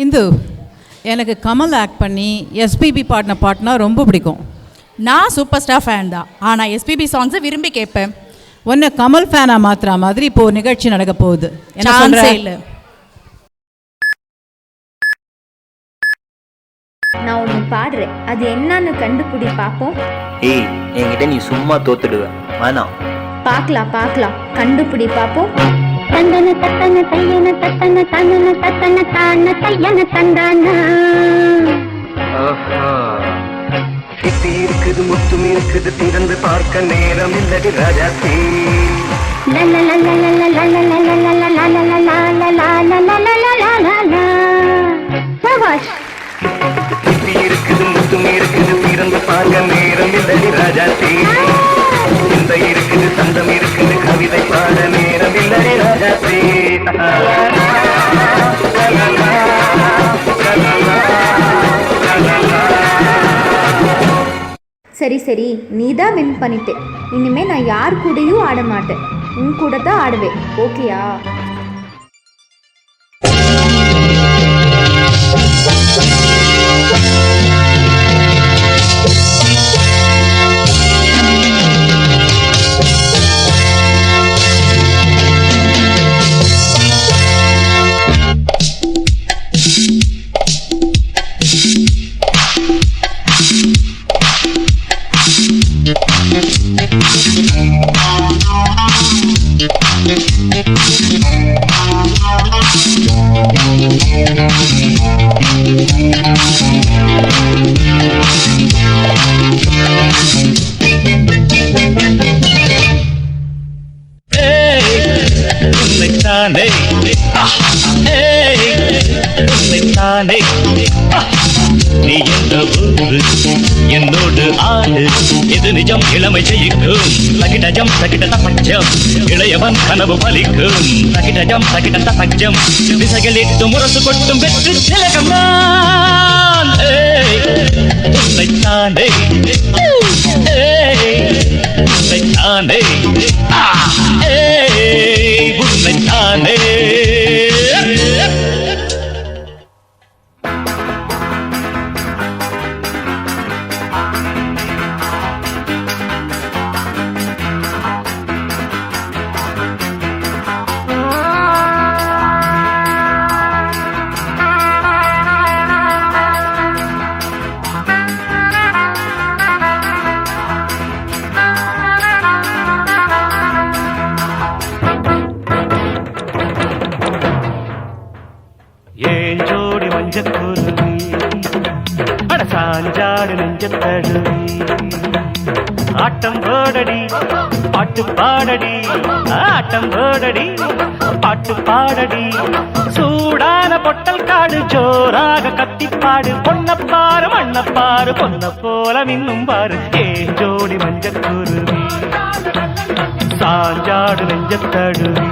இந்து, எனக்கு கமல் ஆக்ட் பண்ணி எஸ்பிபி பாடின பாட்டுனா ரொம்ப பிடிக்கும். நான் சூப்பர் ஸ்டார் ஃபேன் தான், ஆனால் எஸ்பிபி சாங்ஸை விரும்பி கேட்பேன். ஒன்று கமல் ஃபேனாக மாற்றுற மாதிரி இப்போது நிகழ்ச்சி நடக்க போகுது. சான்ஸே இல்லை. நான் ஒன்று பாடுறேன், அது என்னன்னு கண்டுபிடி பார்ப்போம். ஏய், என்கிட்ட நீ சும்மா தோத்துடுவ, வேணாம். பார்க்கலாம், கண்டுபிடி பார்ப்போம். தந்தன தத்தன தையன தத்தன தனன தத்தன தான தையன தந்தானா. சித்தி இருக்குது, முத்தும் இருக்குது, திறந்து பார்க்க நேரம் இல்லடி ராஜாத்தி. சித்தி இருக்குது, முத்தும் இருக்குது, திறந்து பார்க்க நேரம் இல்லடி ராஜாத்தி. இந்த இருக்குது, சந்தம் இருக்குது, கவிதை பாட நேரம் இல்லடி ராஜாத்தி. சரி, நீதான் வின் பண்ணிட்டு. இனிமே நான் யார் கூடயும் ஆட மாட்டேன், உன் கூட தான் ஆடுவேன். ஓகேயா? நீ என்ற ஊரு என்னோடு ஆடு, இது நிஜம் இளமை ஜெயிக்கும். தகிடஜம் தகிட பஞ்சம், இளையவன் கனவு பலிக்கும். தகிடஜம் தகிட பஞ்சம், திசைகளிட்டு முரசு கொட்டும் வெற்றி திலகம் நான். உன்னைத்தானே உன்னைத்தானே உன்னைத்தானே. ஏஞ்சோடி மஞ்சக்குருவி அட சாஞ்சாடு நெஞ்சத்தழுவி. ஆட்டம் போடடி பாட்டு பாடடி, ஆட்டம் போடடி பாட்டு பாடடி. சூடான பொட்டல் காடு ஜோராக கத்திப்பாடு. பொன்னப்பாரு மண்ணப்பாரு, பொன்ன போல மின்னும் பாரு. ஏஞ்சோடி மஞ்சக்குருவி சாஞ்சாடு நெஞ்சத்தழுவி.